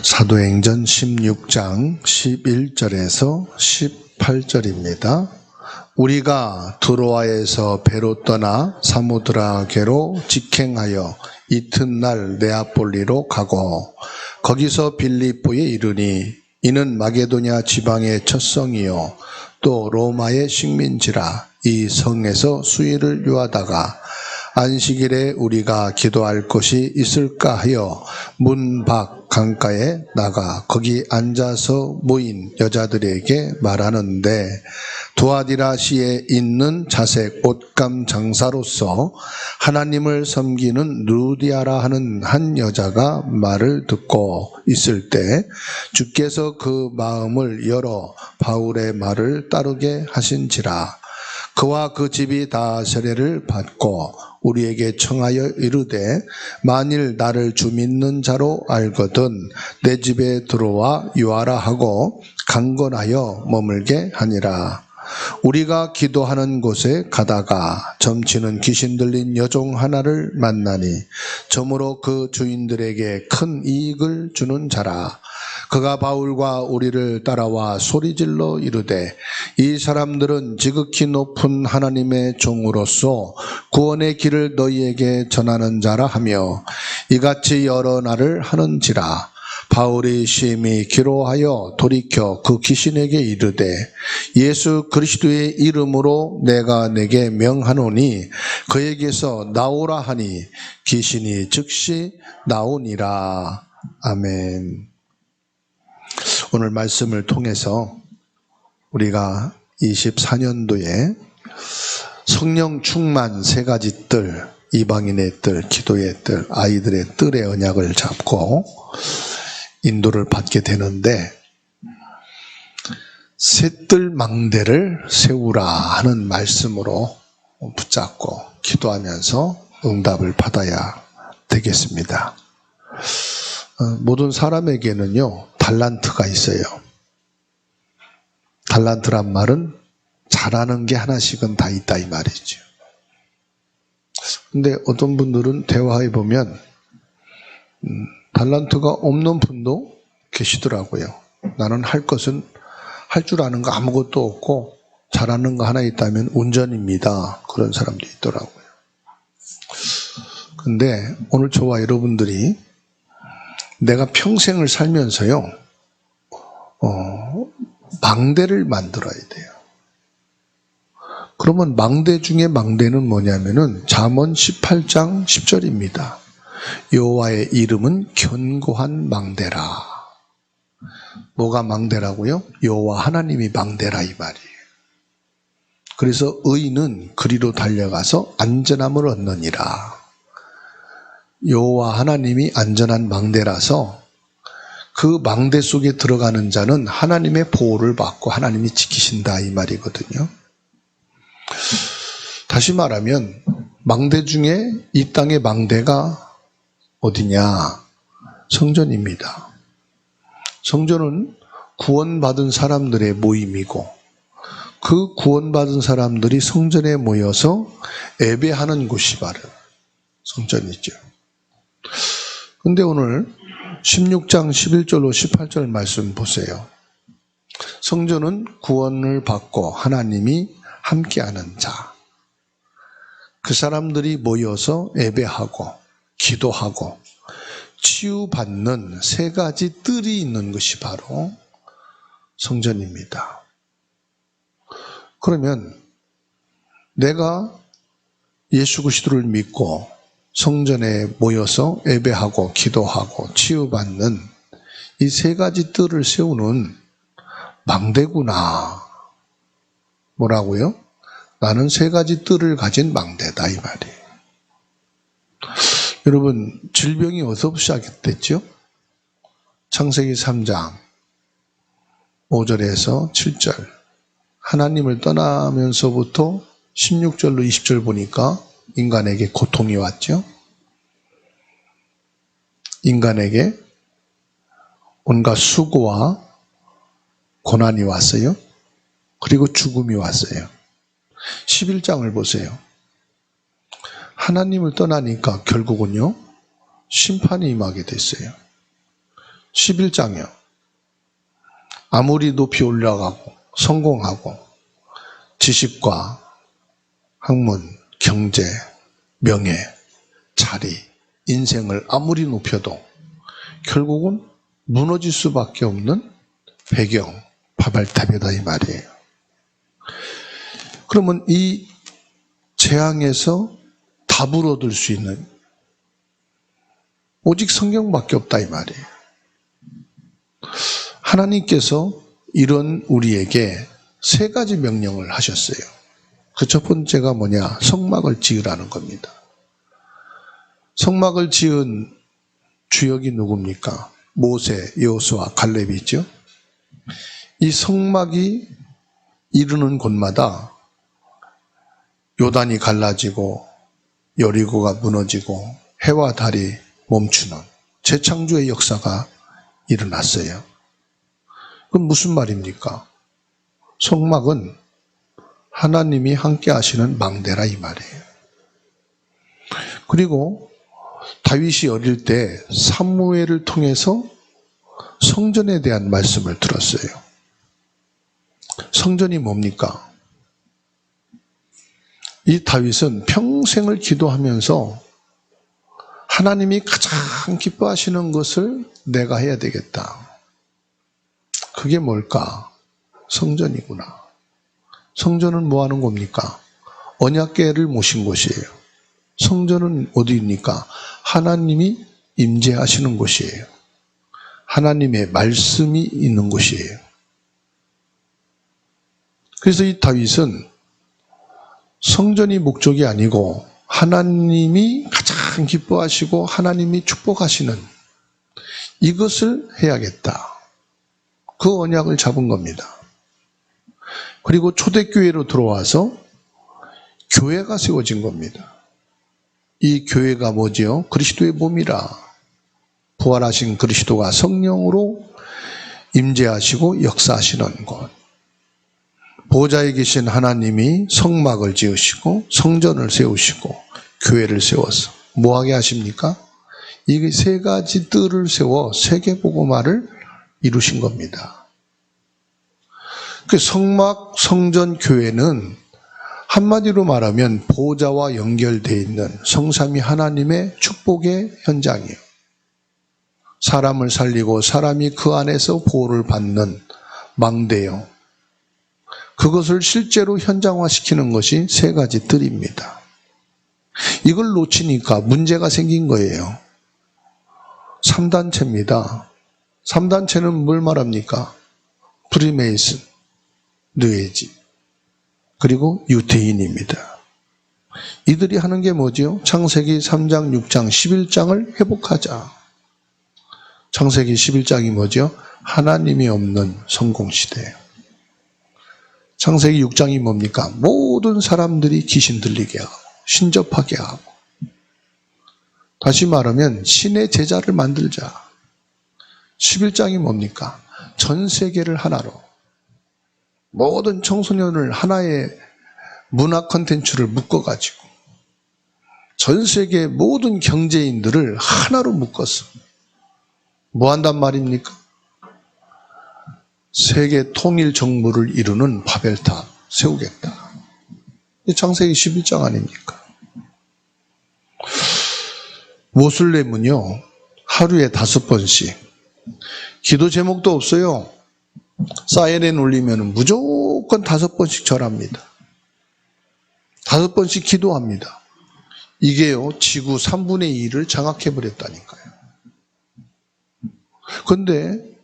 사도행전 16장 11절에서 18절입니다. 우리가 드로아에서 배로 떠나 사모드라게로 직행하여 이튿날 네아폴리로 가고 거기서 빌립보에 이르니 이는 마게도냐 지방의 첫 성이요 또 로마의 식민지라. 이 성에서 수일을 유하다가 안식일에 우리가 기도할 곳이 있을까 하여 문 밖 강가에 나가 거기 앉아서 모인 여자들에게 말하는데 두아디라시에 있는 자색 옷감 장사로서 하나님을 섬기는 루디아라 하는 한 여자가 말을 듣고 있을 때 주께서 그 마음을 열어 바울의 말을 따르게 하신지라. 그와 그 집이 다 세례를 받고 우리에게 청하여 이르되 만일 나를 주 믿는 자로 알거든 내 집에 들어와 유하라 하고 강건하여 머물게 하니라. 우리가 기도하는 곳에 가다가 점치는 귀신 들린 여종 하나를 만나니 점으로 그 주인들에게 큰 이익을 주는 자라. 그가 바울과 우리를 따라와 소리질러 이르되 이 사람들은 지극히 높은 하나님의 종으로서 구원의 길을 너희에게 전하는 자라 하며 이같이 여러 날을 하는지라. 바울이 심히 기로하여 돌이켜 그 귀신에게 이르되 예수 그리스도의 이름으로 내가 내게 명하노니 그에게서 나오라 하니 귀신이 즉시 나오니라. 아멘. 오늘 말씀을 통해서 우리가 24년도에 성령 충만 세 가지 뜰, 이방인의 뜰, 기도의 뜰, 아이들의 뜰의 언약을 잡고 인도를 받게 되는데 새뜰 망대를 세우라 하는 말씀으로 붙잡고 기도하면서 응답을 받아야 되겠습니다. 모든 사람에게는요 달란트가 있어요. 달란트란 말은 잘하는 게 하나씩은 다 있다 이 말이죠. 근데 어떤 분들은 대화해 보면 달란트가 없는 분도 계시더라고요. 나는 할 것은 할 줄 아는 거 아무것도 없고 잘하는 거 하나 있다면 운전입니다. 그런 사람도 있더라고요. 근데 오늘 저와 여러분들이 내가 평생을 살면서요 망대를 만들어야 돼요. 그러면 망대 중에 망대는 뭐냐면은 잠언 18장 10절입니다. 여호와의 이름은 견고한 망대라. 뭐가 망대라고요? 여호와 하나님이 망대라 이 말이에요. 그래서 의인은 그리로 달려가서 안전함을 얻느니라. 여호와 하나님이 안전한 망대라서 그 망대 속에 들어가는 자는 하나님의 보호를 받고 하나님이 지키신다 이 말이거든요. 다시 말하면 망대 중에 이 땅의 망대가 어디냐? 성전입니다. 성전은 구원받은 사람들의 모임이고 그 구원받은 사람들이 성전에 모여서 예배하는 곳이 바로 성전이죠. 근데 오늘 16장 11절로 18절 말씀 보세요. 성전은 구원을 받고 하나님이 함께하는 자. 그 사람들이 모여서 예배하고 기도하고 치유받는 세 가지 뜰이 있는 것이 바로 성전입니다. 그러면 내가 예수 그리스도를 믿고 성전에 모여서 예배하고 기도하고 치유받는 이 세 가지 뜰을 세우는 망대구나. 뭐라고요? 나는 세 가지 뜰을 가진 망대다 이 말이에요. 여러분 질병이 어디서 시작됐죠? 창세기 3장 5절에서 7절 하나님을 떠나면서부터 16절로 20절 보니까 인간에게 고통이 왔죠. 인간에게 온갖 수고와 고난이 왔어요. 그리고 죽음이 왔어요. 11장을 보세요. 하나님을 떠나니까 결국은요 심판이 임하게 됐어요. 11장이요. 아무리 높이 올라가고 성공하고 지식과 학문, 경제, 명예, 자리, 인생을 아무리 높여도 결국은 무너질 수밖에 없는 배경, 바벨탑이다 이 말이에요. 그러면 이 재앙에서 답을 얻을 수 있는 오직 성경밖에 없다 이 말이에요. 하나님께서 이런 우리에게 세 가지 명령을 하셨어요. 그 첫 번째가 뭐냐? 성막을 지으라는 겁니다. 성막을 지은 주역이 누굽니까? 모세, 여호수아, 갈렙이 있죠. 이 성막이 이르는 곳마다 요단이 갈라지고 여리고가 무너지고 해와 달이 멈추는 재창조의 역사가 일어났어요. 그럼 무슨 말입니까? 성막은 하나님이 함께 하시는 망대라 이 말이에요. 그리고 다윗이 어릴 때 사무엘을 통해서 성전에 대한 말씀을 들었어요. 성전이 뭡니까? 이 다윗은 평생을 기도하면서 하나님이 가장 기뻐하시는 것을 내가 해야 되겠다. 그게 뭘까? 성전이구나. 성전은 뭐 하는 겁니까? 언약궤를 모신 곳이에요. 성전은 어디입니까? 하나님이 임재하시는 곳이에요. 하나님의 말씀이 있는 곳이에요. 그래서 이 다윗은 성전이 목적이 아니고 하나님이 가장 기뻐하시고 하나님이 축복하시는 이것을 해야겠다. 그 언약을 잡은 겁니다. 그리고 초대교회로 들어와서 교회가 세워진 겁니다. 이 교회가 뭐지요? 그리스도의 몸이라. 부활하신 그리스도가 성령으로 임재하시고 역사하시는 곳. 보좌에 계신 하나님이 성막을 지으시고 성전을 세우시고 교회를 세워서 뭐하게 하십니까? 이 세 가지 뜰을 세워 세계복음화를 이루신 겁니다. 그 성막, 성전, 교회는 한마디로 말하면 보좌와 연결되어 있는 성삼위 하나님의 축복의 현장이에요. 사람을 살리고 사람이 그 안에서 보호를 받는 망대요. 그것을 실제로 현장화시키는 것이 세 가지 뜰입니다. 이걸 놓치니까 문제가 생긴 거예요. 3단체입니다. 3단체는 뭘 말합니까? 프리메이슨, 뉴에이지, 그리고 유태인입니다. 이들이 하는 게 뭐죠? 창세기 3장, 6장, 11장을 회복하자. 창세기 11장이 뭐죠? 하나님이 없는 성공시대예요. 창세기 6장이 뭡니까? 모든 사람들이 귀신 들리게 하고 신접하게 하고, 다시 말하면 신의 제자를 만들자. 11장이 뭡니까? 전 세계를 하나로, 모든 청소년을 하나의 문화 콘텐츠를 묶어가지고 전 세계 모든 경제인들을 하나로 묶어서 뭐 한단 말입니까? 세계 통일 정부를 이루는 바벨탑 세우겠다. 창세기 11장 아닙니까? 모슬렘은요, 하루에 5번씩, 기도 제목도 없어요. 사이렌 울리면 무조건 5번씩 절합니다. 5번씩 기도합니다. 이게요, 지구 3분의 2를 장악해버렸다니까요. 그런데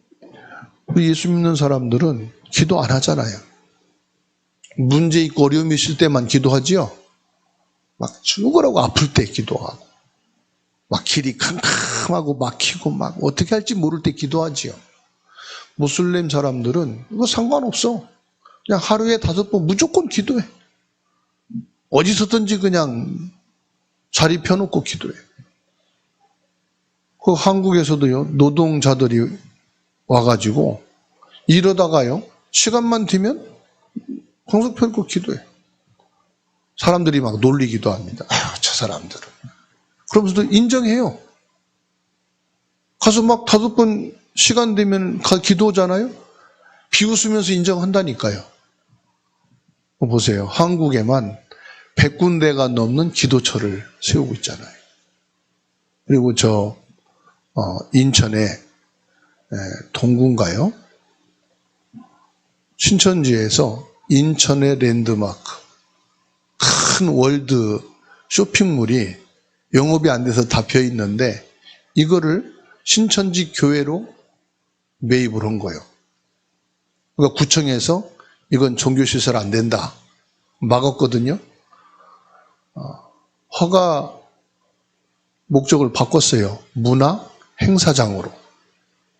우리 예수 믿는 사람들은 기도 안 하잖아요. 문제 있고 어려움이 있을 때만 기도하지요. 막 죽으라고 아플 때 기도하고, 막 길이 캄캄하고 막히고 막 어떻게 할지 모를 때 기도하지요. 무슬림 사람들은 이거 상관없어. 그냥 하루에 5번 무조건 기도해. 어디서든지 그냥 자리 펴놓고 기도해. 그 한국에서도요, 노동자들이 와가지고 이러다가요, 시간만 되면 광석 펴놓고 기도해. 사람들이 막 놀리기도 합니다. 아유, 저 사람들은. 그러면서도 인정해요. 가서 막 5번 시간 되면 기도하잖아요. 비웃으면서 인정한다니까요. 보세요. 한국에만 100군데가 넘는 기도처를 세우고 있잖아요. 그리고 인천에 동구인가요? 신천지에서 인천의 랜드마크 큰 월드 쇼핑몰이 영업이 안 돼서 다 비어 있는데 이거를 신천지 교회로 매입을 한 거예요. 그러니까 구청에서 이건 종교시설 안 된다 막았거든요. 허가 목적을 바꿨어요. 문화 행사장으로.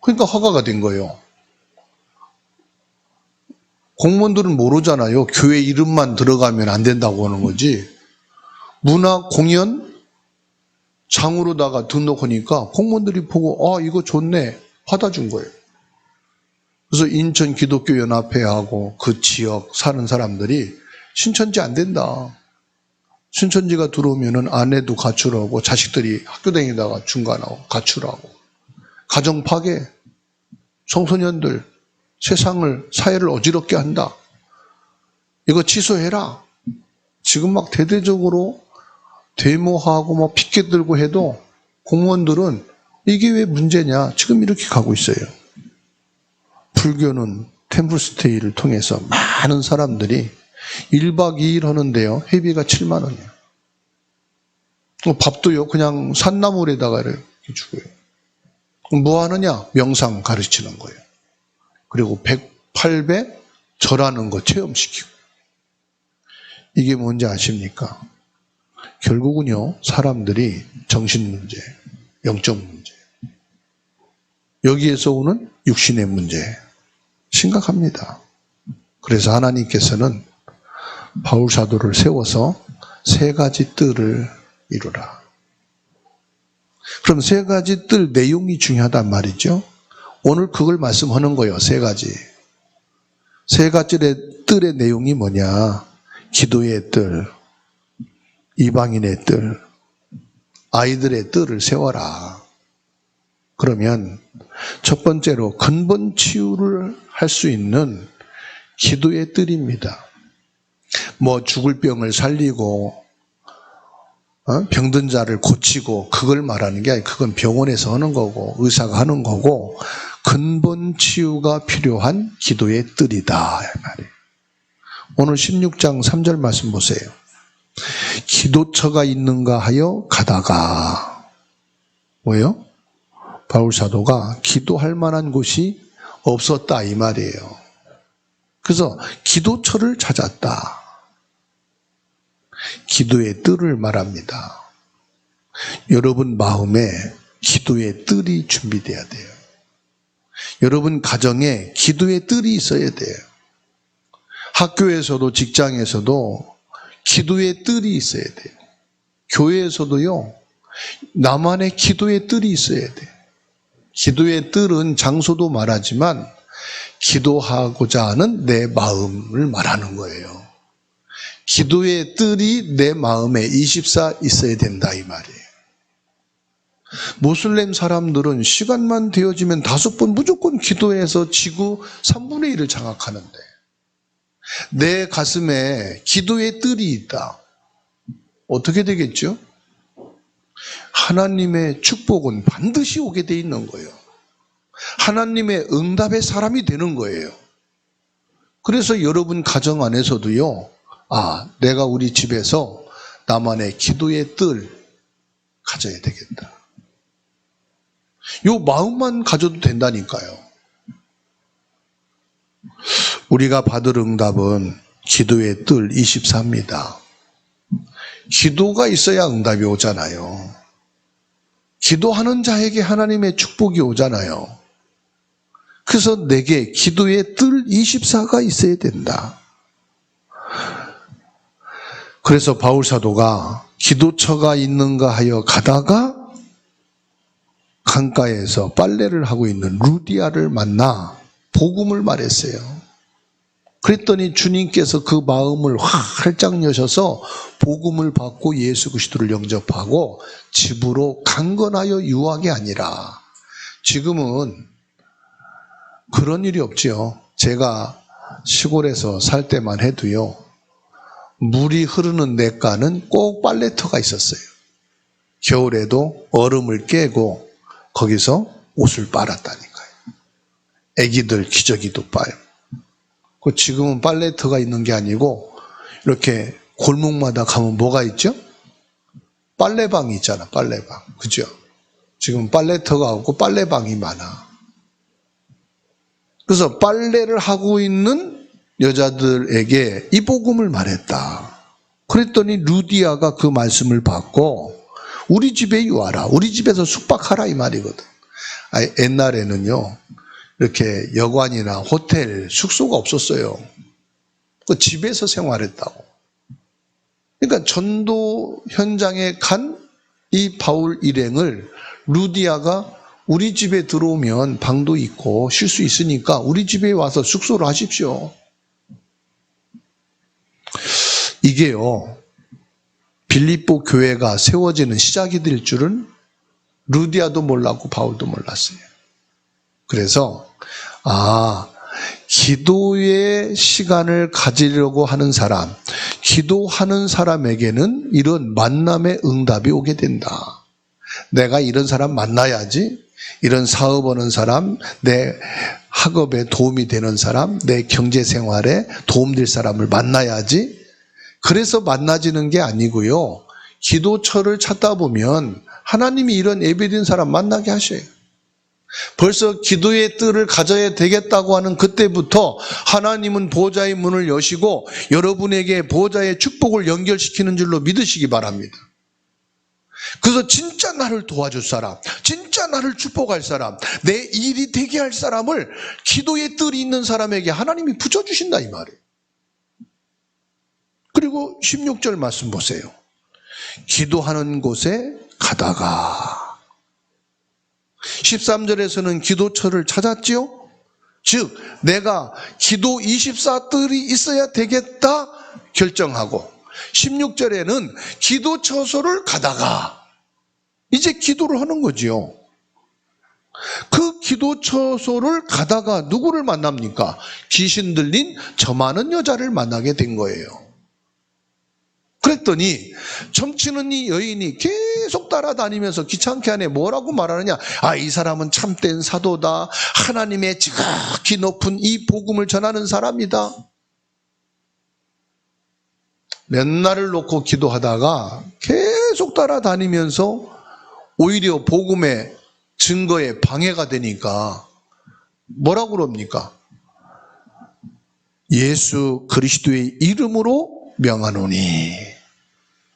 그러니까 허가가 된 거예요. 공무원들은 모르잖아요. 교회 이름만 들어가면 안 된다고 하는 거지. 문화 공연 장으로다가 등록하니까 공무원들이 보고 이거 좋네 받아준 거예요. 그래서 인천 기독교 연합회하고 그 지역 사는 사람들이 신천지 안 된다. 신천지가 들어오면은 아내도 가출하고 자식들이 학교 다니다가 중간하고 가출하고 가정 파괴, 청소년들 사회를 어지럽게 한다. 이거 취소해라. 지금 막 대대적으로 데모하고 피켓 들고 해도 공무원들은 이게 왜 문제냐. 지금 이렇게 가고 있어요. 불교는 템플스테이를 통해서 많은 사람들이 1박 2일 하는데요. 회비가 7만 원이에요. 밥도요. 그냥 산나물에다가 이렇게 주고요. 뭐 하느냐? 명상 가르치는 거예요. 그리고 800 절하는 거 체험시키고. 이게 뭔지 아십니까? 결국은요. 사람들이 정신 문제, 영적 문제. 여기에서 오는 육신의 문제. 심각합니다. 그래서 하나님께서는 바울 사도를 세워서 3가지 뜰을 이루라. 그럼 3가지 뜰 내용이 중요하단 말이죠. 오늘 그걸 말씀하는 거예요. 3가지. 3가지 뜰의 내용이 뭐냐? 기도의 뜰, 이방인의 뜰, 아이들의 뜰을 세워라. 그러면 첫 번째로 근본 치유를 할 수 있는 기도의 뜰입니다. 죽을 병을 살리고 병든 자를 고치고 그걸 말하는 게 아니고 그건 병원에서 하는 거고 의사가 하는 거고 근본 치유가 필요한 기도의 뜰이다. 말이에요. 오늘 16장 3절 말씀 보세요. 기도처가 있는가 하여 가다가 뭐예요? 바울 사도가 기도할 만한 곳이 없었다 이 말이에요. 그래서 기도처를 찾았다. 기도의 뜰을 말합니다. 여러분 마음에 기도의 뜰이 준비돼야 돼요. 여러분 가정에 기도의 뜰이 있어야 돼요. 학교에서도 직장에서도 기도의 뜰이 있어야 돼요. 교회에서도요. 나만의 기도의 뜰이 있어야 돼요. 기도의 뜰은 장소도 말하지만 기도하고자 하는 내 마음을 말하는 거예요. 기도의 뜰이 내 마음에 24 있어야 된다 이 말이에요. 모슬렘 사람들은 시간만 되어지면 5번 무조건 기도해서 지구 3분의 1을 장악하는데 내 가슴에 기도의 뜰이 있다. 어떻게 되겠죠? 하나님의 축복은 반드시 오게 돼 있는 거예요. 하나님의 응답의 사람이 되는 거예요. 그래서 여러분 가정 안에서도요. 내가 우리 집에서 나만의 기도의 뜰 가져야 되겠다. 요 마음만 가져도 된다니까요. 우리가 받을 응답은 기도의 뜰 24입니다. 기도가 있어야 응답이 오잖아요. 기도하는 자에게 하나님의 축복이 오잖아요. 그래서 내게 기도의 뜰 24가 있어야 된다. 그래서 바울 사도가 기도처가 있는가 하여 가다가 강가에서 빨래를 하고 있는 루디아를 만나 복음을 말했어요. 그랬더니 주님께서 그 마음을 활짝 여셔서 복음을 받고 예수 그리스도를 영접하고 집으로 강건하여 유하게 아니라 지금은 그런 일이 없지요. 제가 시골에서 살 때만 해도요, 물이 흐르는 냇가는 꼭 빨래터가 있었어요. 겨울에도 얼음을 깨고 거기서 옷을 빨았다니까요. 애기들 기저귀도 빨고. 지금은 빨래터가 있는 게 아니고 이렇게 골목마다 가면 뭐가 있죠? 빨래방이 있잖아, 빨래방. 그죠? 지금 빨래터가 없고 빨래방이 많아. 그래서 빨래를 하고 있는 여자들에게 이 복음을 말했다. 그랬더니 루디아가 그 말씀을 받고 우리 집에 와라. 우리 집에서 숙박하라 이 말이거든. 옛날에는요, 이렇게 여관이나 호텔, 숙소가 없었어요. 그 집에서 생활했다고. 그러니까 전도 현장에 간 이 바울 일행을 루디아가 우리 집에 들어오면 방도 있고 쉴 수 있으니까 우리 집에 와서 숙소를 하십시오. 이게요, 빌립보 교회가 세워지는 시작이 될 줄은 루디아도 몰랐고 바울도 몰랐어요. 그래서 기도의 시간을 가지려고 하는 사람, 기도하는 사람에게는 이런 만남의 응답이 오게 된다. 내가 이런 사람 만나야지, 이런 사업하는 사람, 내 학업에 도움이 되는 사람, 내 경제생활에 도움될 사람을 만나야지. 그래서 만나지는 게 아니고요, 기도처를 찾다 보면 하나님이 이런 예배드린 사람 만나게 하셔요. 벌써 기도의 뜰을 가져야 되겠다고 하는 그때부터 하나님은 보좌의 문을 여시고 여러분에게 보좌의 축복을 연결시키는 줄로 믿으시기 바랍니다. 그래서 진짜 나를 도와줄 사람, 진짜 나를 축복할 사람, 내 일이 되게 할 사람을 기도의 뜰이 있는 사람에게 하나님이 붙여주신다 이 말이에요. 그리고 16절 말씀 보세요. 기도하는 곳에 가다가, 13절에서는 기도처를 찾았지요. 즉 내가 기도 24뜰이 있어야 되겠다 결정하고, 16절에는 기도처소를 가다가 이제 기도를 하는 거지요. 그 기도처소를 가다가 누구를 만납니까? 귀신 들린 저 많은 여자를 만나게 된 거예요. 그랬더니 점치는 이 여인이 계속 따라다니면서 귀찮게 하네. 뭐라고 말하느냐? 이 사람은 참된 사도다. 하나님의 지극히 높은 이 복음을 전하는 사람이다. 몇 날을 놓고 기도하다가 계속 따라다니면서 오히려 복음의 증거에 방해가 되니까 뭐라고 그럽니까? 예수 그리스도의 이름으로 명하노니.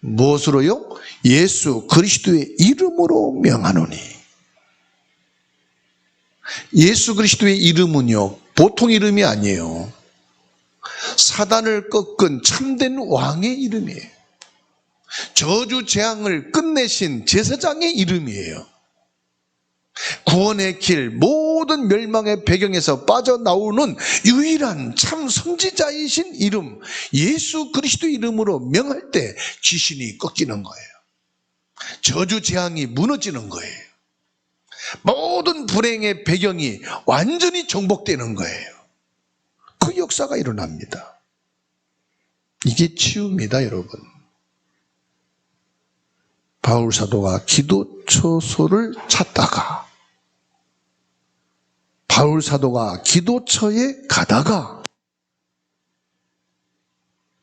무엇으로요? 예수 그리스도의 이름으로 명하노니. 예수 그리스도의 이름은요, 보통 이름이 아니에요. 사단을 꺾은 참된 왕의 이름이에요. 저주 재앙을 끝내신 제사장의 이름이에요. 구원의 길, 모든 멸망의 배경에서 빠져나오는 유일한 참 선지자이신 이름, 예수 그리스도 이름으로 명할 때 귀신이 꺾이는 거예요. 저주 재앙이 무너지는 거예요. 모든 불행의 배경이 완전히 정복되는 거예요. 그 역사가 일어납니다. 이게 치유입니다, 여러분. 바울 사도가 기도처소를 찾다가, 바울 사도가 기도처에 가다가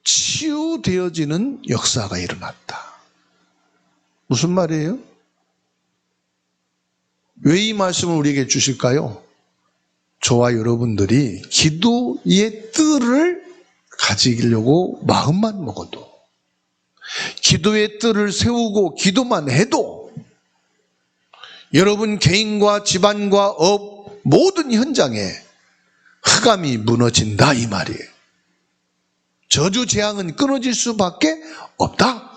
치유되어지는 역사가 일어났다. 무슨 말이에요? 왜 이 말씀을 우리에게 주실까요? 저와 여러분들이 기도의 뜰을 가지려고 마음만 먹어도, 기도의 뜰을 세우고 기도만 해도 여러분 개인과 집안과 업, 모든 현장에 흑암이 무너진다 이 말이에요. 저주 재앙은 끊어질 수밖에 없다.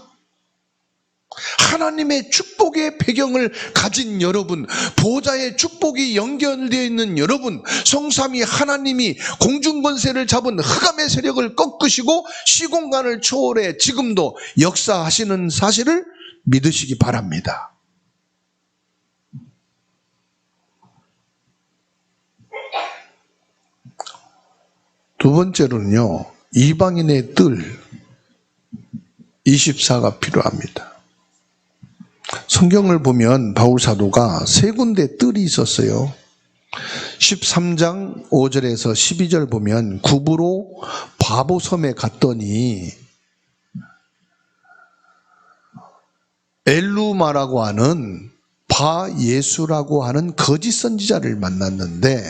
하나님의 축복의 배경을 가진 여러분, 보좌의 축복이 연결되어 있는 여러분, 성삼위 하나님이 공중권세를 잡은 흑암의 세력을 꺾으시고 시공간을 초월해 지금도 역사하시는 사실을 믿으시기 바랍니다. 두 번째로는요, 이방인의 뜰 24가 필요합니다. 성경을 보면 바울 사도가 세 군데 뜰이 있었어요. 13장 5절에서 12절 보면 구부로 바보섬에 갔더니 엘루마라고 하는 바예수라고 하는 거짓 선지자를 만났는데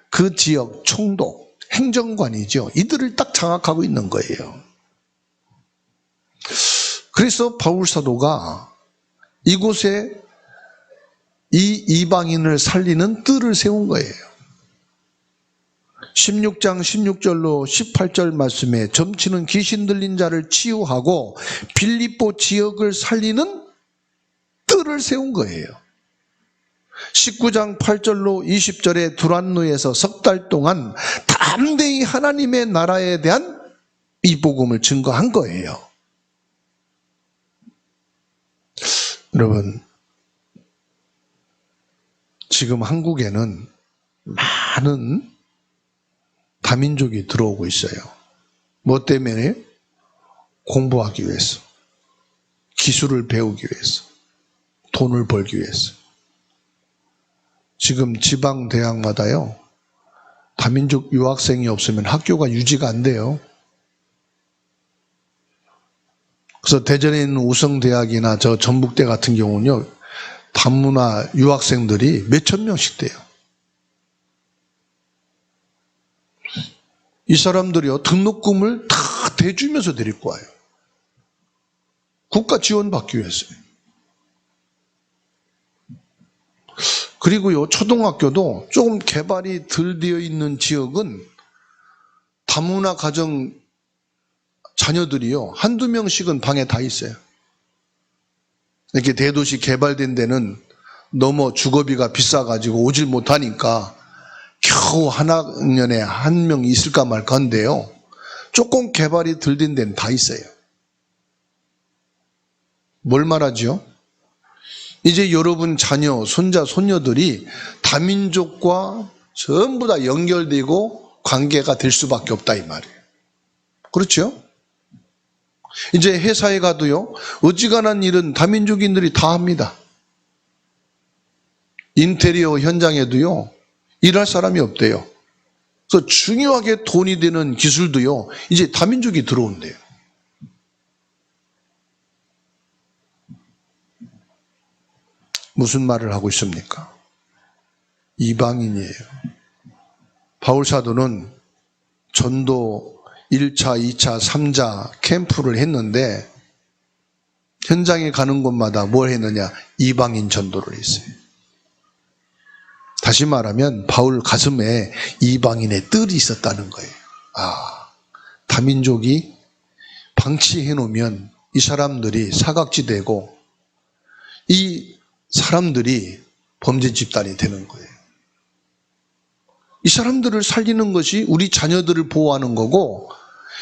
그 지역 총독, 행정관이죠. 이들을 딱 장악하고 있는 거예요. 그래서 바울 사도가 이곳에 이 이방인을 살리는 뜰을 세운 거예요. 16장 16절로 18절 말씀에 점치는 귀신 들린 자를 치유하고 빌립보 지역을 살리는 뜰을 세운 거예요. 19장 8절로 20절에 두란노에서 석 달 동안 담대히 하나님의 나라에 대한 이 복음을 증거한 거예요. 여러분, 지금 한국에는 많은 다민족이 들어오고 있어요. 뭐 때문에? 공부하기 위해서, 기술을 배우기 위해서, 돈을 벌기 위해서. 지금 지방 대학마다요, 다민족 유학생이 없으면 학교가 유지가 안 돼요. 그래서 대전에 있는 우성대학이나 저 전북대 같은 경우는요, 다문화 유학생들이 몇천 명씩 돼요. 이 사람들이요, 등록금을 다 대주면서 데리고 와요. 국가 지원 받기 위해서요. 그리고요, 초등학교도 조금 개발이 덜 되어 있는 지역은 다문화 가정 자녀들이요, 한두 명씩은 방에 다 있어요. 이렇게 대도시 개발된 데는 너무 주거비가 비싸가지고 오질 못하니까 겨우 한 학년에 한 명 있을까 말까 한데요, 조금 개발이 덜 된 데는 다 있어요. 뭘 말하죠? 이제 여러분 자녀, 손자, 손녀들이 다민족과 전부 다 연결되고 관계가 될 수밖에 없다 이 말이에요. 그렇죠? 이제 회사에 가도요, 어지간한 일은 다민족인들이 다 합니다. 인테리어 현장에도요, 일할 사람이 없대요. 그래서 중요하게 돈이 되는 기술도요, 이제 다민족이 들어온대요. 무슨 말을 하고 있습니까? 이방인이에요. 바울 사도는 전도 1차, 2차, 3차 캠프를 했는데 현장에 가는 곳마다 뭘 했느냐? 이방인 전도를 했어요. 다시 말하면 바울 가슴에 이방인의 뜰이 있었다는 거예요. 다민족이 방치해 놓으면 이 사람들이 사각지대고 이 사람들이 범죄 집단이 되는 거예요. 이 사람들을 살리는 것이 우리 자녀들을 보호하는 거고,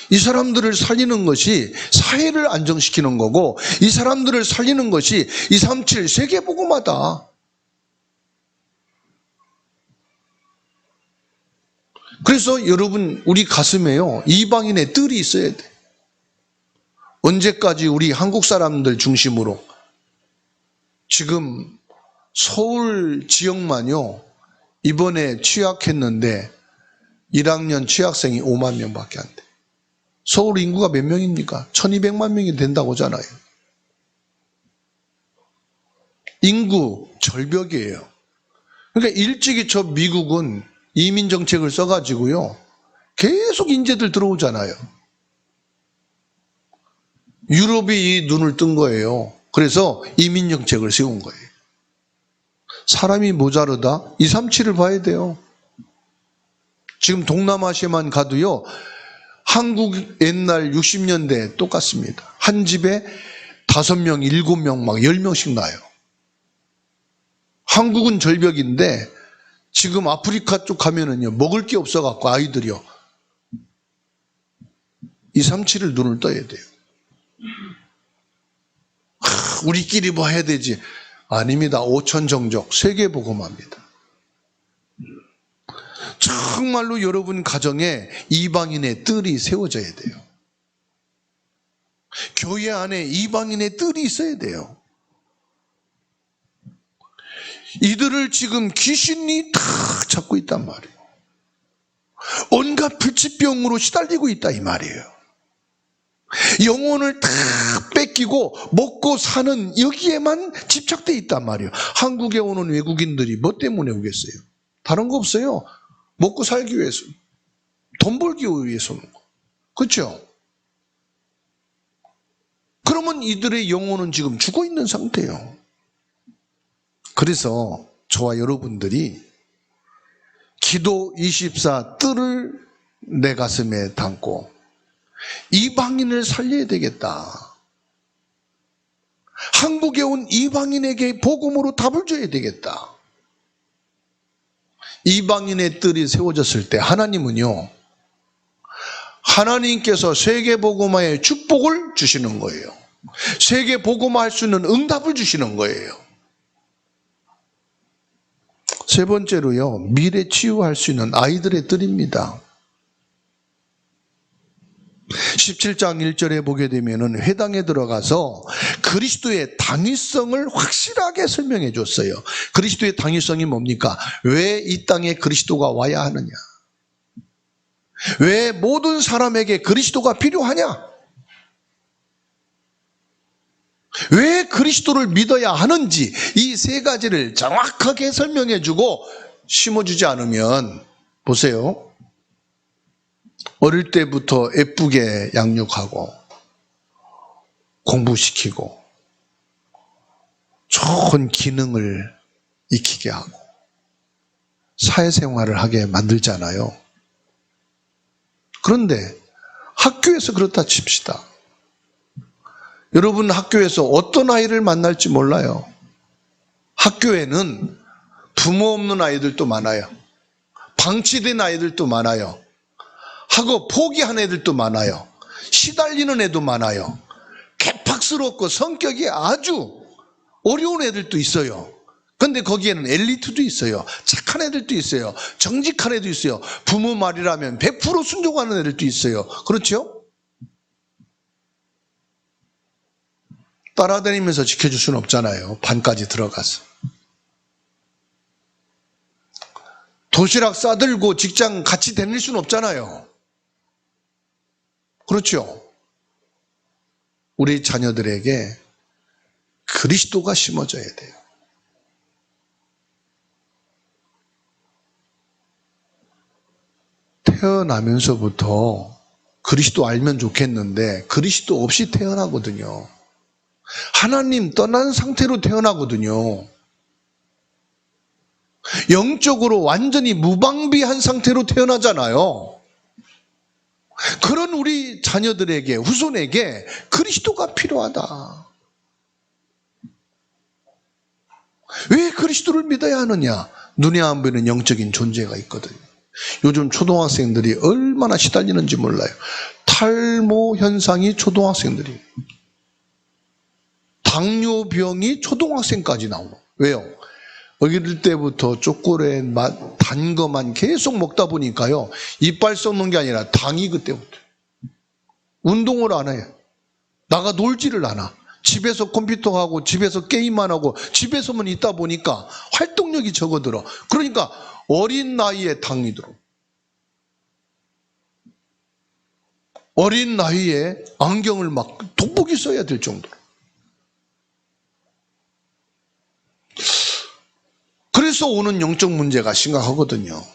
이 사람들을 살리는 것이 사회를 안정시키는 거고, 이 사람들을 살리는 것이 237 세계복음화다. 그래서 여러분, 우리 가슴에요, 이방인의 뜰이 있어야 돼. 언제까지 우리 한국 사람들 중심으로 지금 서울 지역만요, 이번에 취약했는데 1학년 취학생이 5만 명밖에 안 돼. 서울 인구가 몇 명입니까? 1200만 명이 된다고 하잖아요. 인구 절벽이에요. 그러니까 일찍이 저 미국은 이민 정책을 써가지고요, 계속 인재들 들어오잖아요. 유럽이 이 눈을 뜬 거예요. 그래서 이민 정책을 세운 거예요. 사람이 모자르다? 237을 봐야 돼요. 지금 동남아시아만 가도요, 한국 옛날 60년대 똑같습니다. 한 집에 5명, 7명, 막 10명씩 나요. 한국은 절벽인데 지금 아프리카 쪽 가면은요, 먹을 게 없어갖고 아이들이요, 237을 눈을 떠야 돼요. 우리끼리 뭐 해야 되지? 아닙니다. 5천 정족 세계복음화입니다. 정말로 여러분 가정에 이방인의 뜰이 세워져야 돼요. 교회 안에 이방인의 뜰이 있어야 돼요. 이들을 지금 귀신이 다 잡고 있단 말이에요. 온갖 불치병으로 시달리고 있다 이 말이에요. 영혼을 다 뺏기고 먹고 사는 여기에만 집착돼 있단 말이에요. 한국에 오는 외국인들이 뭐 때문에 오겠어요? 다른 거 없어요. 먹고 살기 위해서, 돈 벌기 위해서 오는 거. 그렇죠? 그러면 이들의 영혼은 지금 죽어 있는 상태예요. 그래서 저와 여러분들이 기도 24 뜰을 내 가슴에 담고 이방인을 살려야 되겠다. 한국에 온 이방인에게 복음으로 답을 줘야 되겠다. 이방인의 뜰이 세워졌을 때 하나님은요, 하나님께서 세계복음화의 축복을 주시는 거예요. 세계복음화할 수 있는 응답을 주시는 거예요. 세 번째로요, 미래 치유할 수 있는 아이들의 뜰입니다. 17장 1절에 보게 되면은 회당에 들어가서 그리스도의 당위성을 확실하게 설명해 줬어요. 그리스도의 당위성이 뭡니까? 왜 이 땅에 그리스도가 와야 하느냐? 왜 모든 사람에게 그리스도가 필요하냐? 왜 그리스도를 믿어야 하는지 이 세 가지를 정확하게 설명해 주고 심어주지 않으면, 보세요, 어릴 때부터 예쁘게 양육하고 공부시키고 좋은 기능을 익히게 하고 사회생활을 하게 만들잖아요. 그런데 학교에서 그렇다 칩시다. 여러분 학교에서 어떤 아이를 만날지 몰라요. 학교에는 부모 없는 아이들도 많아요. 방치된 아이들도 많아요. 하고 포기한 애들도 많아요. 시달리는 애도 많아요. 개팍스럽고 성격이 아주 어려운 애들도 있어요. 그런데 거기에는 엘리트도 있어요. 착한 애들도 있어요. 정직한 애도 있어요. 부모 말이라면 100% 순종하는 애들도 있어요. 그렇죠? 따라다니면서 지켜줄 수는 없잖아요. 반까지 들어가서. 도시락 싸들고 직장 같이 다닐 수는 없잖아요. 그렇죠? 우리 자녀들에게 그리스도가 심어져야 돼요. 태어나면서부터 그리스도 알면 좋겠는데 그리스도 없이 태어나거든요. 하나님 떠난 상태로 태어나거든요. 영적으로 완전히 무방비한 상태로 태어나잖아요. 그런 우리 자녀들에게, 후손에게 그리스도가 필요하다. 왜 그리스도를 믿어야 하느냐? 눈에 안 보이는 영적인 존재가 있거든요. 요즘 초등학생들이 얼마나 시달리는지 몰라요. 탈모 현상이 초등학생들이, 당뇨병이 초등학생까지 나오는. 왜요? 어릴 때부터 초콜릿 맛, 단 거만 계속 먹다 보니까요, 이빨 썩는 게 아니라 당이 그때부터. 운동을 안 해요. 나가 놀지를 않아. 집에서 컴퓨터하고 집에서 게임만 하고 집에서만 있다 보니까 활동력이 적어들어. 그러니까 어린 나이에 당이 들어. 어린 나이에 안경을 막 돋보기 써야 될 정도로. 그래서 오는 영적 문제가 심각하거든요.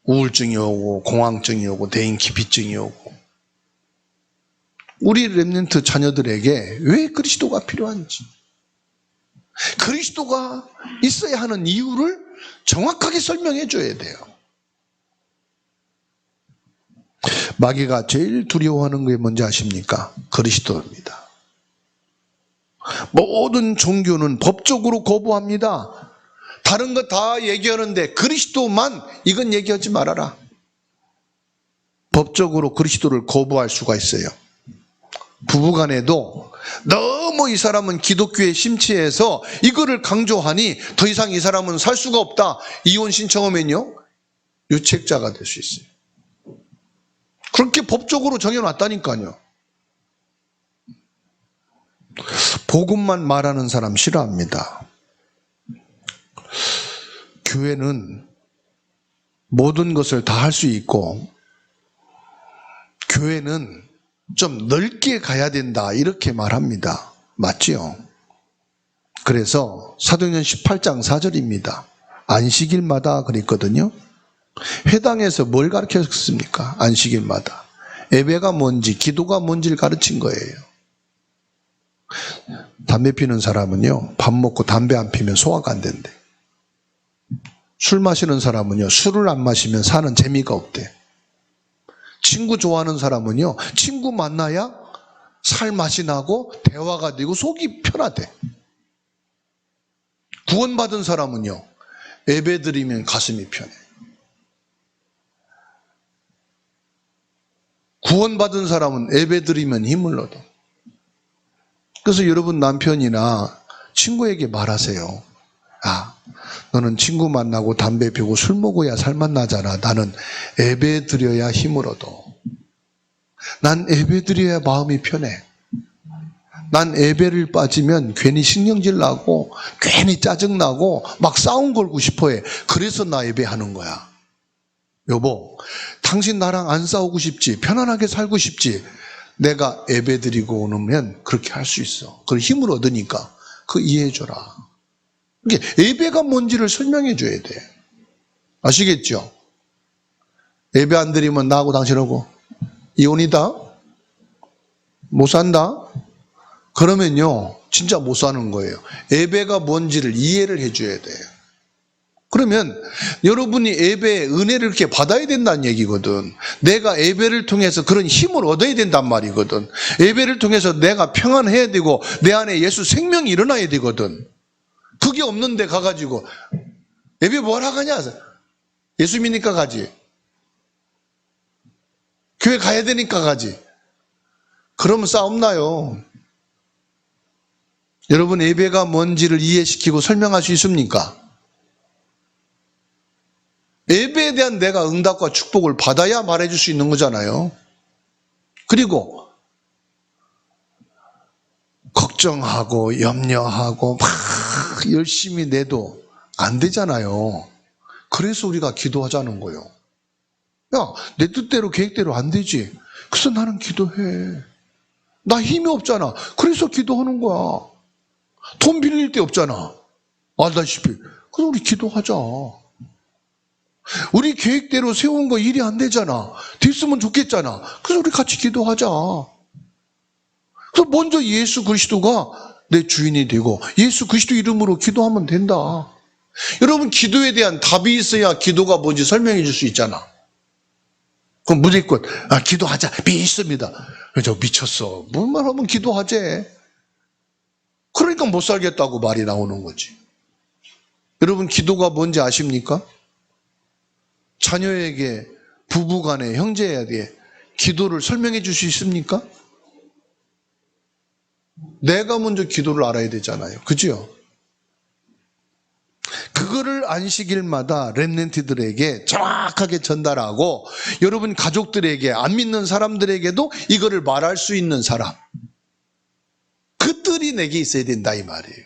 우울증이 오고 공황증이 오고 대인기피증이 오고. 우리 렘넌트 자녀들에게 왜 그리스도가 필요한지, 그리스도가 있어야 하는 이유를 정확하게 설명해 줘야 돼요. 마귀가 제일 두려워하는 게 뭔지 아십니까? 그리스도입니다. 모든 종교는 법적으로 거부합니다. 다른 거 다 얘기하는데 그리스도만, 이건 얘기하지 말아라. 법적으로 그리스도를 거부할 수가 있어요. 부부간에도 너무 이 사람은 기독교에 심취해서 이거를 강조하니 더 이상 이 사람은 살 수가 없다, 이혼 신청하면요, 유책자가 될 수 있어요. 그렇게 법적으로 정해놨다니까요. 복음만 말하는 사람 싫어합니다. 교회는 모든 것을 다 할 수 있고 교회는 좀 넓게 가야 된다 이렇게 말합니다. 맞지요? 그래서 사도행전 18장 4절입니다. 안식일마다 그랬거든요. 회당에서 뭘 가르쳤습니까? 안식일마다. 예배가 뭔지 기도가 뭔지를 가르친 거예요. 담배 피는 사람은요, 밥 먹고 담배 안 피면 소화가 안 된대. 술 마시는 사람은요, 술을 안 마시면 사는 재미가 없대. 친구 좋아하는 사람은요, 친구 만나야 살 맛이 나고 대화가 되고 속이 편하대. 구원받은 사람은요, 예배 드리면 가슴이 편해. 구원받은 사람은 예배 드리면 힘을 얻어. 그래서 여러분 남편이나 친구에게 말하세요. 아, 너는 친구 만나고 담배 피우고 술 먹어야 살맛 나잖아. 나는 예배 드려야 힘을 얻어. 난 예배 드려야 마음이 편해. 난 예배를 빠지면 괜히 신경질 나고 괜히 짜증 나고 막 싸움 걸고 싶어해. 그래서 나 예배하는 거야. 여보, 당신 나랑 안 싸우고 싶지? 편안하게 살고 싶지? 내가 예배 드리고 오면 그렇게 할 수 있어. 그걸 힘을 얻으니까 그거 이해해줘라. 이게 예배가 뭔지를 설명해 줘야 돼. 아시겠죠? 예배 안 드리면 나하고 당신하고 이혼이다? 못 산다? 그러면요, 진짜 못 사는 거예요. 예배가 뭔지를 이해를 해줘야 돼요. 그러면 여러분이 예배의 은혜를 이렇게 받아야 된다는 얘기거든. 내가 예배를 통해서 그런 힘을 얻어야 된단 말이거든. 예배를 통해서 내가 평안해야 되고 내 안에 예수 생명이 일어나야 되거든. 그게 없는데 가가지고 예배 뭐하러 가냐? 예수 믿으니까 가지. 교회 가야 되니까 가지. 그러면 싸움 나요. 여러분 예배가 뭔지를 이해시키고 설명할 수 있습니까? 예배에 대한 내가 응답과 축복을 받아야 말해줄 수 있는 거잖아요. 그리고 걱정하고 염려하고 막 열심히 내도 안 되잖아요. 그래서 우리가 기도하자는 거예요. 야, 내 뜻대로 계획대로 안 되지. 그래서 나는 기도해. 나 힘이 없잖아. 그래서 기도하는 거야. 돈 빌릴 데 없잖아. 알다시피. 그래서 우리 기도하자. 우리 계획대로 세운 거 일이 안 되잖아. 됐으면 좋겠잖아. 그래서 우리 같이 기도하자. 그래서 먼저 예수 그리스도가 내 주인이 되고 예수 그리스도 이름으로 기도하면 된다. 여러분 기도에 대한 답이 있어야 기도가 뭔지 설명해 줄 수 있잖아. 그럼 무조건 기도하자. 믿습니다. 저 미쳤어. 뭔 말하면 기도하재. 그러니까 못 살겠다고 말이 나오는 거지. 여러분 기도가 뭔지 아십니까? 자녀에게 부부간에 형제에게 기도를 설명해 줄 수 있습니까? 내가 먼저 기도를 알아야 되잖아요. 그죠? 그거를 안식일마다 렘넌트들에게 정확하게 전달하고 여러분 가족들에게 안 믿는 사람들에게도 이거를 말할 수 있는 사람, 그들이 내게 있어야 된다 이 말이에요.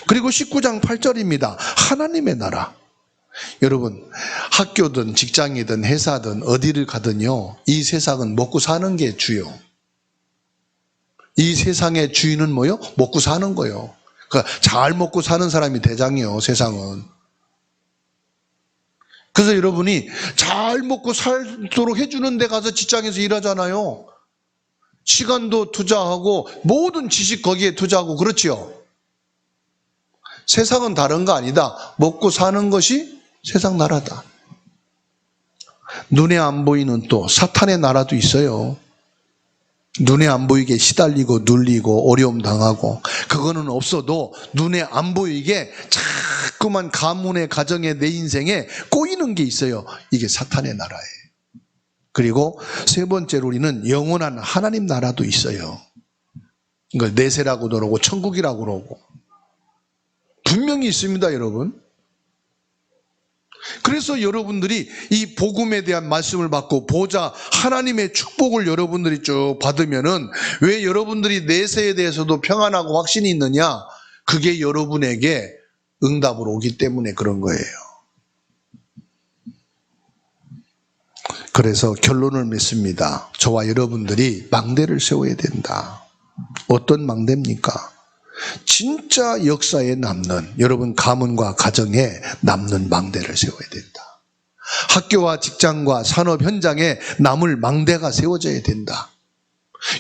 그리고 19장 8절입니다. 하나님의 나라. 여러분 학교든 직장이든 회사든 어디를 가든요, 이 세상은 먹고 사는 게 주요. 이 세상의 주인은 뭐요? 먹고 사는 거요. 그러니까 잘 먹고 사는 사람이 대장이요, 세상은. 그래서 여러분이 잘 먹고 살도록 해주는 데 가서 직장에서 일하잖아요. 시간도 투자하고 모든 지식 거기에 투자하고 그렇지요. 세상은 다른 거 아니다. 먹고 사는 것이 세상 나라다. 눈에 안 보이는 또 사탄의 나라도 있어요. 눈에 안 보이게 시달리고 눌리고 어려움 당하고, 그거는 없어도 눈에 안 보이게 자꾸만 가문의 가정에 내 인생에 꼬이는 게 있어요. 이게 사탄의 나라예요. 그리고 세 번째로 우리는 영원한 하나님 나라도 있어요. 이걸 내세라고 그러고 천국이라고 그러고 분명히 있습니다, 여러분. 그래서 여러분들이 이 복음에 대한 말씀을 받고 보좌 하나님의 축복을 여러분들이 쭉 받으면은 왜 여러분들이 내세에 대해서도 평안하고 확신이 있느냐? 그게 여러분에게 응답으로 오기 때문에 그런 거예요. 그래서 결론을 맺습니다. 저와 여러분들이 망대를 세워야 된다. 어떤 망대입니까? 진짜 역사에 남는, 여러분 가문과 가정에 남는 망대를 세워야 된다. 학교와 직장과 산업 현장에 남을 망대가 세워져야 된다.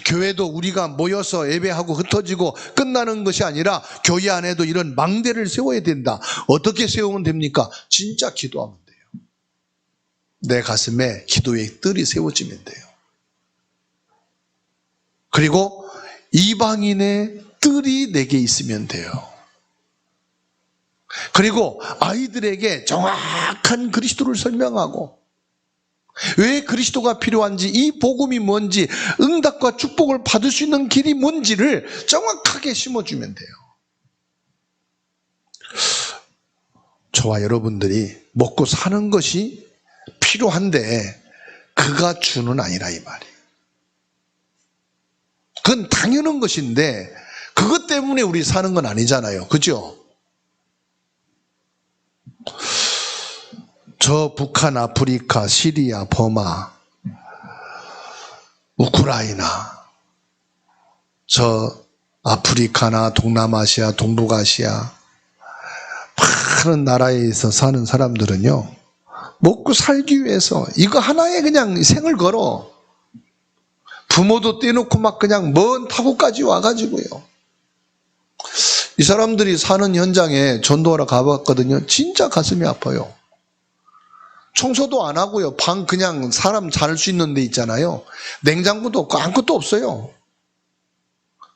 교회도 우리가 모여서 예배하고 흩어지고 끝나는 것이 아니라 교회 안에도 이런 망대를 세워야 된다. 어떻게 세우면 됩니까? 진짜 기도하면 돼요. 내 가슴에 기도의 뜰이 세워지면 돼요. 그리고 이방인의 뜰이 내게 있으면 돼요. 그리고 아이들에게 정확한 그리스도를 설명하고 왜 그리스도가 필요한지, 이 복음이 뭔지, 응답과 축복을 받을 수 있는 길이 뭔지를 정확하게 심어주면 돼요. 저와 여러분들이 먹고 사는 것이 필요한데 그가 주는 아니라 이 말이에요. 그건 당연한 것인데 그것 때문에 우리 사는 건 아니잖아요. 그죠? 저 북한, 아프리카, 시리아, 버마, 우크라이나, 저 아프리카나 동남아시아, 동북아시아 많은 나라에서 사는 사람들은요, 먹고 살기 위해서 이거 하나에 그냥 생을 걸어. 부모도 떼놓고 막 그냥 먼 타국까지 와가지고요. 이 사람들이 사는 현장에 전도하러 가봤거든요. 진짜 가슴이 아파요. 청소도 안 하고요. 방 그냥 사람 잘 수 있는 데 있잖아요. 냉장고도 없고 아무것도 없어요.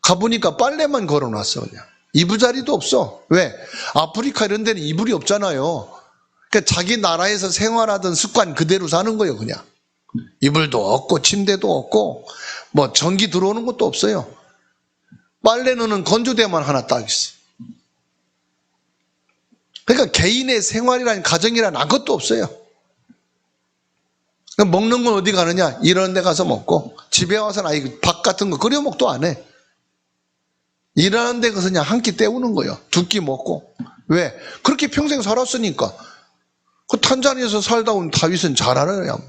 가보니까 빨래만 걸어놨어 그냥. 이부자리도 없어. 왜? 아프리카 이런 데는 이불이 없잖아요. 그러니까 자기 나라에서 생활하던 습관 그대로 사는 거예요 그냥. 이불도 없고 침대도 없고 뭐 전기 들어오는 것도 없어요. 빨래 넣는 건조대만 하나 딱 있어. 그러니까 개인의 생활이란 가정이란 아무것도 없어요. 그러니까 먹는 건 어디 가느냐? 이런 데 가서 먹고 집에 와서는 아예 밥 같은 거 끓여 먹도 안 해. 일하는 데 가서 그냥 한 끼 때우는 거예요. 두 끼 먹고. 왜? 그렇게 평생 살았으니까. 그 탄자니아에서 살다 온 다윗은 잘 알아요.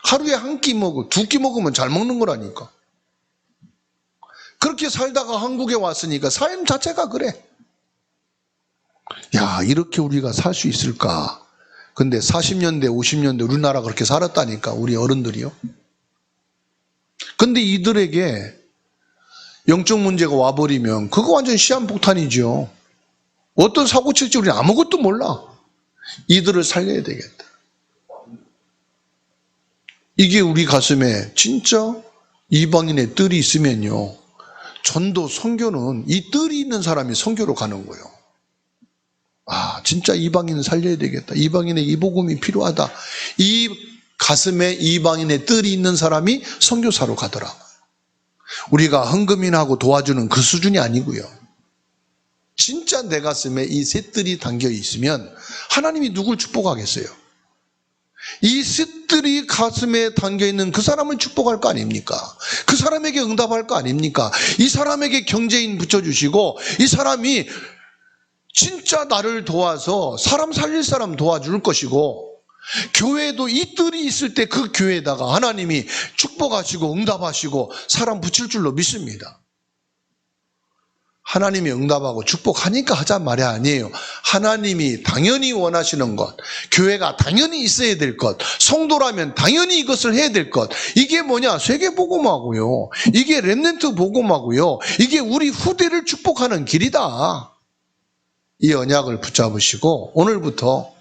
하루에 한 끼 먹고 두 끼 먹으면 잘 먹는 거라니까. 그렇게 살다가 한국에 왔으니까 삶 자체가 그래. 야, 이렇게 우리가 살 수 있을까? 근데 40년대, 50년대 우리나라 그렇게 살았다니까, 우리 어른들이요. 근데 이들에게 영적 문제가 와버리면 그거 완전 시한폭탄이죠. 어떤 사고 칠지 우리는 아무것도 몰라. 이들을 살려야 되겠다. 이게 우리 가슴에 진짜 이방인의 뜰이 있으면요, 전도, 선교는 이 뜰이 있는 사람이 선교로 가는 거예요. 아, 진짜 이방인을 살려야 되겠다. 이방인의 이 복음이 필요하다. 이 가슴에 이방인의 뜰이 있는 사람이 선교사로 가더라고요. 우리가 헌금인하고 도와주는 그 수준이 아니고요. 진짜 내 가슴에 이 셋들이 담겨 있으면 하나님이 누굴 축복하겠어요? 이 셋들이 가슴에 담겨 있는 그 사람을 축복할 거 아닙니까? 그 사람에게 응답할 거 아닙니까? 이 사람에게 경제인 붙여주시고 이 사람이 진짜 나를 도와서 사람 살릴 사람 도와줄 것이고, 교회도 이 뜰이 있을 때 그 교회에다가 하나님이 축복하시고 응답하시고 사람 붙일 줄로 믿습니다. 하나님이 응답하고 축복하니까 하자 말이 아니에요. 하나님이 당연히 원하시는 것, 교회가 당연히 있어야 될 것, 성도라면 당연히 이것을 해야 될 것, 이게 뭐냐? 세계복음하고요, 이게 렘넌트 복음하고요, 이게 우리 후대를 축복하는 길이다. 이 언약을 붙잡으시고 오늘부터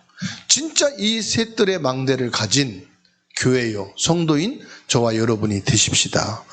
진짜 이 셋들의 망대를 가진 교회요, 성도인 저와 여러분이 되십시다.